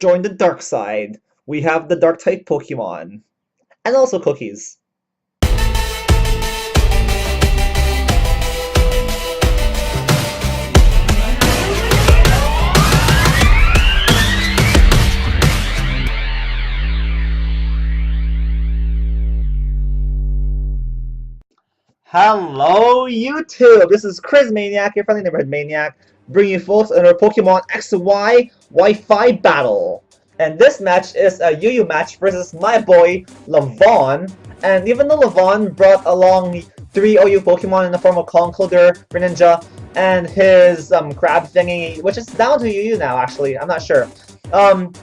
join the dark side. We have the dark type Pokemon. And also cookies. Hello, YouTube! This is Chriz Maniac, your friendly neighborhood maniac, bringing you folks another Pokemon X and Y Wi-Fi battle. And this match is a UU match versus my boy Lavaughn. And even though Lavaughn brought along 3 OU Pokemon in the form of Conkeldurr, Greninja, and his crab thingy, which is down to UU now. Actually, I'm not sure.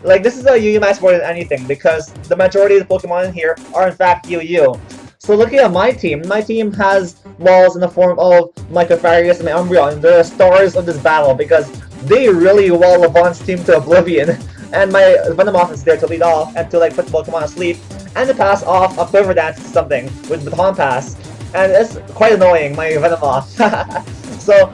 This is a UU match more than anything because the majority of the Pokemon in here are in fact UU. So looking at my team has walls in the form of my Cofagrigus and my Umbreon. They're the stars of this battle because they really wall Lavaughn's team to oblivion. And my Venomoth is there to lead off and to put the Pokemon asleep and to pass off a Quiver Dance to something with Baton Pass. And it's quite annoying, my Venomoth. So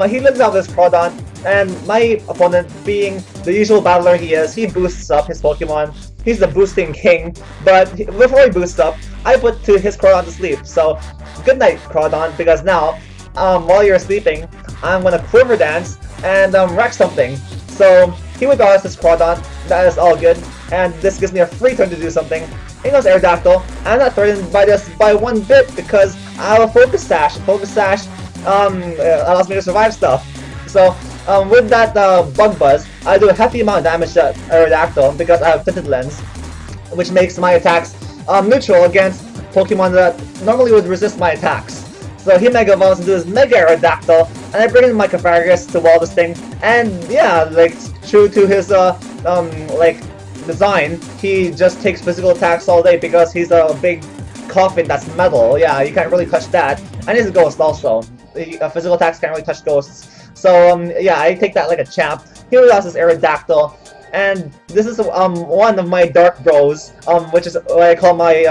he lives out this Crawdon, and my opponent, being the usual battler he is, he boosts up his Pokemon. He's the boosting king, but before he boosts up, I put his Crawdon to sleep. So, good night, Crawdon, because now, while you're sleeping, I'm gonna Quiver Dance and wreck something. So, he would balance his Crawdon, that is all good, and this gives me a free turn to do something. He goes Aerodactyl. I'm not threatened by this by one bit because I have a Focus Sash. Focus Sash allows me to survive stuff. So, with that Bug Buzz, I do a hefty amount of damage to Aerodactyl because I have Tinted Lens, which makes my attacks neutral against Pokemon that normally would resist my attacks. So he Mega Evolves into his Mega Aerodactyl, and I bring in my Cofagrigus to wall this thing, and yeah, true to his design, he just takes physical attacks all day because he's a big coffin that's metal. Yeah, you can't really touch that. And he's a ghost also. Physical attacks can't really touch ghosts. So yeah, I take that like a champ. He lost his Aerodactyl, and this is one of my Dark Bros, which is what I call my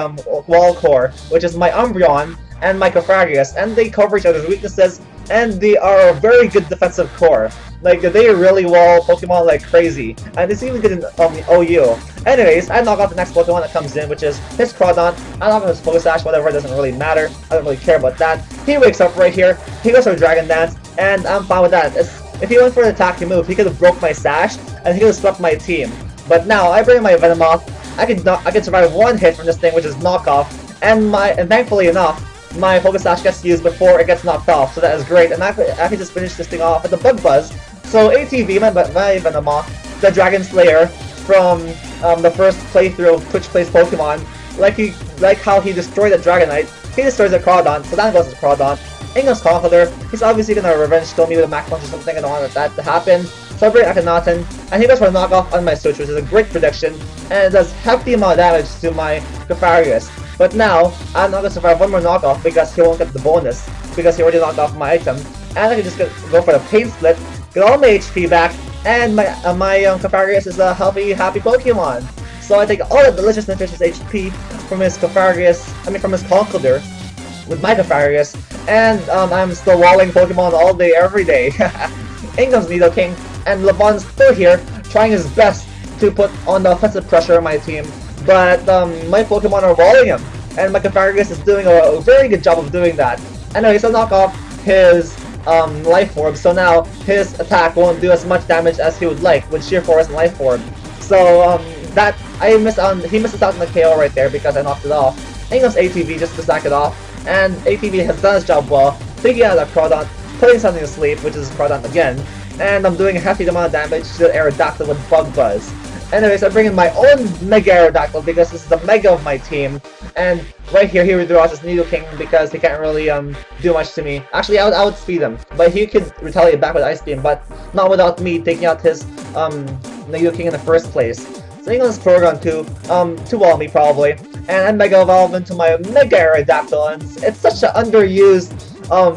Wall Core, which is my Umbreon and my Cofagrigus, and they cover each other's weaknesses, and they are a very good defensive core. They really wall Pokemon like crazy, and it's even good in OU. Anyways, I knock out the next Pokemon that comes in, which is his Crawdon. I knock out his Focus Sash, whatever, it doesn't really matter. I don't really care about that. He wakes up right here, he goes for Dragon Dance, and I'm fine with that. If he went for an attacking move, he could have broke my Sash, and he could have swept my team. But now, I bring in my Venomoth, I can survive one hit from this thing, which is knockoff, and thankfully enough, my Focus Sash gets used before it gets knocked off, so that is great, and I can just finish this thing off with the Bug Buzz. So ATV, my Venomoth, the Dragon Slayer from the first playthrough of Twitch Plays Pokemon, like how he destroyed the Dragonite, he destroys the Crawdon, so that goes his Crawdon. Engel's Conkeldurr, he's obviously gonna revenge kill me with a Mach Punch or something, I don't want that to happen. So I bring Akhenaten, and he goes for a knockoff on my Switch, which is a great prediction, and it does hefty amount of damage to my Cofagrigus. But now, I'm not gonna survive one more knockoff because he won't get the bonus, because he already knocked off my item. And I can just go for the Pain Split, get all my HP back, and my Cofagrigus is a healthy, happy Pokemon. So I take all the delicious, nutritious HP from his from his Conkeldurr, with my Cofagrigus, and I'm still walling Pokemon all day, every day. In comes Nidoking, and Lavaughn's still here, trying his best to put on the offensive pressure on my team, but my Pokemon are walling him, and my Cofagrigus is doing a very good job of doing that. Anyways, I'll knock off his Life Orb, so now his attack won't do as much damage as he would like with Sheer Force and Life Orb. So he misses out on the KO right there because I knocked it off. And he goes ATV just to sack it off, and ATV has done his job well, taking out that Crawdon, putting something to sleep, which is Crawdon again, and I'm doing a hefty amount of damage to the Aerodactyl with Bug Buzz. Anyways, I bring in my own Mega Aerodactyl because this is the Mega of my team, and right here he withdraws his Nidoking because he can't really do much to me. Actually, I would speed him, but he could retaliate back with Ice Beam, but not without me taking out his Nidoking in the first place. So he goes Porygon to wall me probably, and I Mega Evolve into my Mega Aerodactyl, and it's such an underused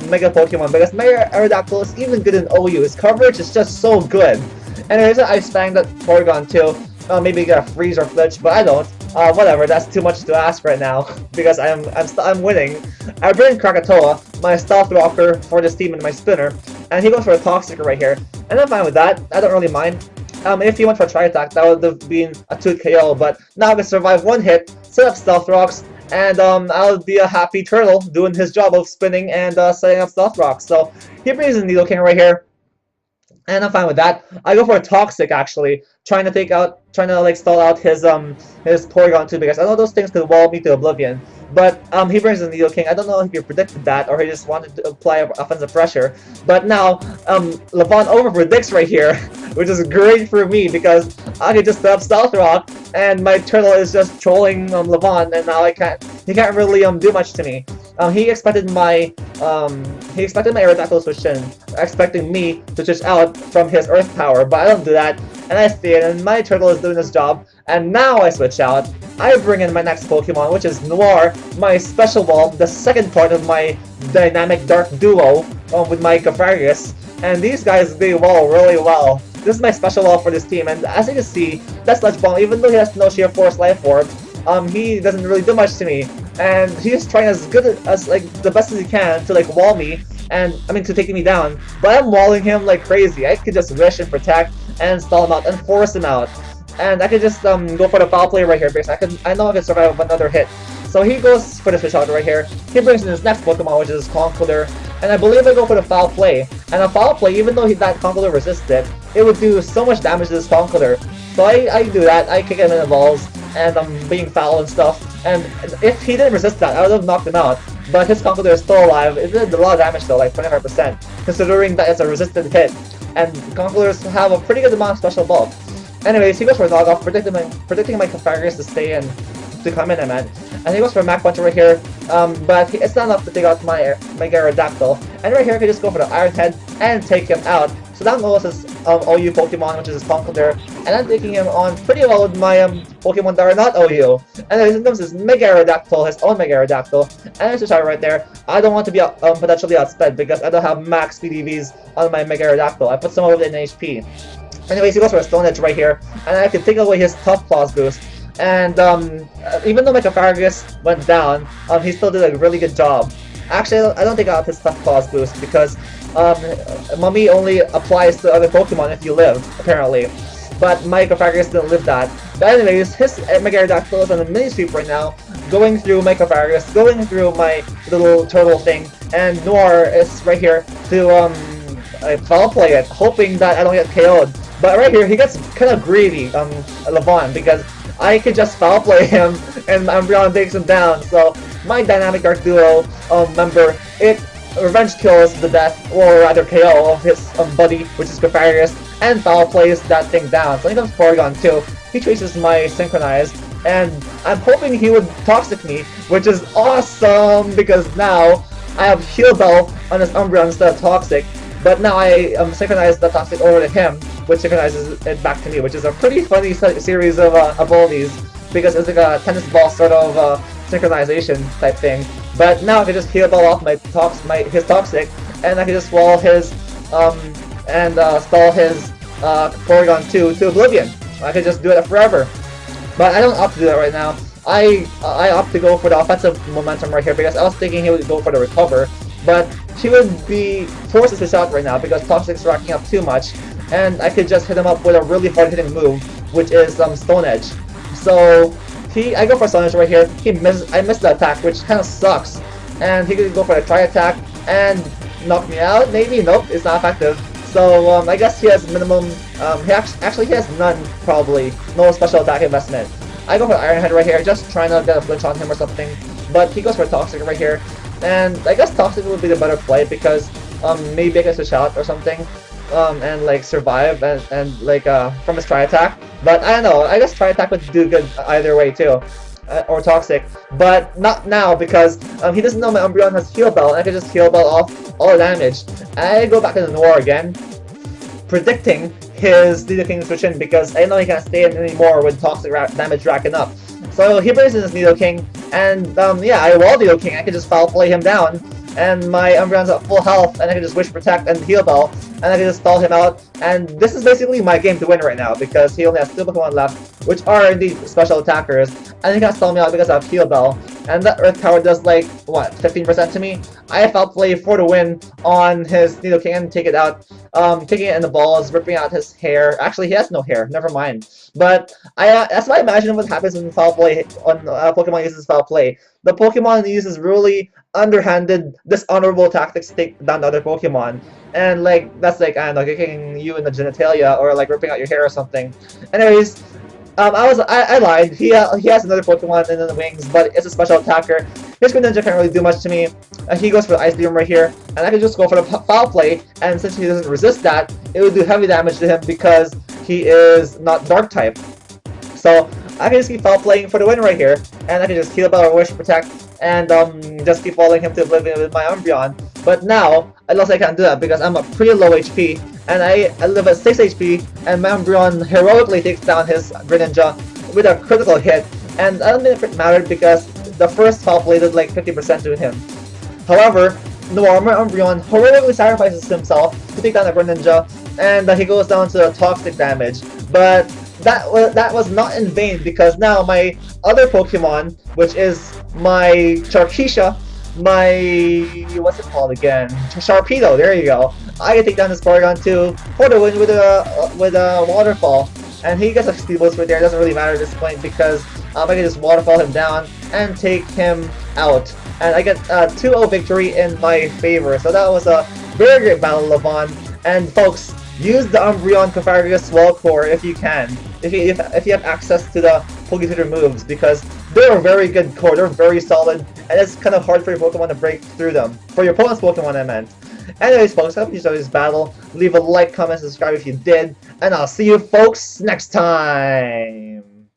Mega Pokemon because Mega Aerodactyl is even good in OU. His coverage is just so good. Anyways, I spang that Porygon too. Maybe get a Freeze or Flinch, but I don't. Whatever, that's too much to ask right now because I'm winning. I bring Krakatoa, my Stealth Rocker for this team, and my Spinner, and he goes for a Toxic right here, and I'm fine with that. I don't really mind. if he went for a tri-attack, that would have been a 2 KO, but now I can survive 1 hit, set up Stealth Rocks, and I'll be a happy turtle doing his job of spinning and setting up Stealth Rocks. So he brings in Nidoking right here, and I'm fine with that. I go for a Toxic actually, trying to like stall out his Porygon too, because I know those things could wall me to oblivion. But he brings in Nidoking. I don't know if he predicted that or he just wanted to apply offensive pressure. But now Lavaughn over predicts right here, which is great for me because I can just set up Stealth Rock and my turtle is just trolling Lavaughn, and now he can't really do much to me. He expected my Aerodactyl switch in, expecting me to switch out from his Earth power, but I don't do that, and I stay in, and my turtle is doing his job, and now I switch out. I bring in my next Pokemon, which is Noir, my special ball, the second part of my dynamic dark duo with my Cofagrigus, and these guys, they wall really well. This is my special wall for this team, and as you can see, that Sludge Bomb, even though he has no Sheer Force Life Orb, he doesn't really do much to me, and he's trying as good as like the best as he can to like wall me, and I mean to take me down, but I'm walling him like crazy. I could just wish and protect and stall him out and force him out, and I could just go for the foul play right here because I know I can survive another hit. So he goes for the switch out right here. He brings in his next Pokemon, which is Conkeldurr, and I believe I go for the foul play. And a foul play, even though that Conkeldurr resisted, it would do so much damage to this Conkeldurr. So I do that. I kick him in the balls, and I'm being foul and stuff. And if he didn't resist that, I would have knocked him out. But his Conkeldurr is still alive. It did a lot of damage though, like 25%, considering that it's a resisted hit. And Conkeldurrs have a pretty good amount of special bulk. Anyways, he goes for a Knock-Off, predicting my Cofagrigus to stay in, to come in, I meant. And he goes for a Mach Punch right here, but it's not enough to take out my Gyarados. And right here, I can just go for the Iron Head and take him out. So down goes his OU Pokemon, which is his Conkeldurr, and I'm taking him on pretty well with my Pokemon that are not OU. And then comes his Mega Aerodactyl, his own Mega Aerodactyl, and there's a shot right there. I don't want to be potentially outsped because I don't have max PDVs on my Mega Aerodactyl. I put some of it in HP. Anyways, he goes for a Stone Edge right here, and I can take away his Tough Claws boost. And even though my Cofagrigus went down, he still did a really good job. Actually, I don't take out his Tough Claws boost because Mummy only applies to other Pokemon if you live, apparently. But my Cofagrigus didn't live that. But anyways, his Mega Aerodactyl is on a mini sweep right now, going through my Cofagrigus, going through my little turtle thing, and Noir is right here to foul play it, hoping that I don't get KO'd. But right here, he gets kind of greedy, Lavaughn, because I could just foul play him and Umbreon takes him down. So my Dynamic Dark Duo member, it revenge kills the death, or rather KO, of his buddy, which is Cofagrigus, and foul plays that thing down. So he comes Porygon too. He traces my Synchronize, and I'm hoping he would Toxic me, which is awesome because now I have Heal Bell on his Umbreon instead of Toxic. But now I synchronize the Toxic over to him, which synchronizes it back to me, which is a pretty funny series of abilities, because it's like a tennis ball sort of synchronization type thing. But now I can just Heal Bell off his Toxic, and I can just wall his stall his Porygon 2 to oblivion. I can just do it forever. But I don't opt to do that right now. I opt to go for the offensive momentum right here because I was thinking he would go for the recover, but he would be forced to switch out right now because Toxic's racking up too much, and I could just hit him up with a really hard hitting move, which is Stone Edge. So I go for Stone Edge right here. I missed the attack, which kind of sucks, and he could go for a tri-attack and knock me out. Maybe nope, it's not effective. So I guess he has minimum. He has none, probably no special attack investment. I go for Iron Head right here, just trying to get a flinch on him or something, but he goes for Toxic right here. And I guess Toxic would be the better play because maybe I can switch out or something and like survive and like from his tri-attack. But I don't know, I guess tri-attack would do good either way too. Or Toxic, but not now because he doesn't know my Umbreon has Heal Bell, and I can just Heal Bell off all the damage. I go back to the Noir again, predicting his Nidoking switch in because I know he can't stay in anymore with Toxic damage racking up. So he brings in his Nidoking, and yeah, I wall Nidoking. I can just foul play him down, and my Umbreon's at full health, and I can just Wish Protect and Heal Bell, and I can just stall him out. And this is basically my game to win right now because he only has 2 Pokemon left, which are indeed special attackers, and he can't stall me out because I have Heal Bell. and that Earth Power does like, what, 15% to me? I foul play for the win on his Nidoking and take it out, kicking it in the balls, ripping out his hair. Actually, he has no hair, never mind. But that's what I imagine what happens when foul play, on Pokemon uses foul play. The Pokemon uses really underhanded, dishonorable tactics to take down the other Pokemon. And like, that's like, I don't know, kicking you in the genitalia, or like ripping out your hair or something. Anyways, I lied. He has another Pokemon in the wings, but it's a special attacker. His Greninja can't really do much to me. He goes for the Ice Beam right here, and I can just go for the foul play, and since he doesn't resist that, it would do heavy damage to him because he is not Dark type. So I can just keep foul playing for the win right here, and I can just heal Battle Wish, Protect, and just keep following him to oblivion with my Umbreon. But now, I can't do that because I'm a pretty low HP, and I live at 6 HP, and my Umbreon heroically takes down his Greninja with a critical hit, and I don't think it mattered because the first foul play did like 50% to him. However, Noir, my Umbreon, heroically sacrifices himself to take down the Greninja, and he goes down to toxic damage. But that was not in vain because now my other Pokemon, which is my Charkeisha, what's it called again? Sharpedo, there you go. I can take down this Porygon too for the win with a waterfall, and he gets a speed boost right there. It doesn't really matter at this point because I can just waterfall him down and take him out, and I get a 2-0 victory in my favor. So that was a very great battle, Lavaughn. And folks, use the Umbreon Cofagrigus Wall Core if you can, if you have access to the Poketutor moves, because they're a very good core, they're very solid, and it's kind of hard for your Pokemon to break through them. For your opponent's Pokemon, I meant. Anyways, folks, I hope you enjoyed this battle. Leave a like, comment, subscribe if you did, and I'll see you folks next time!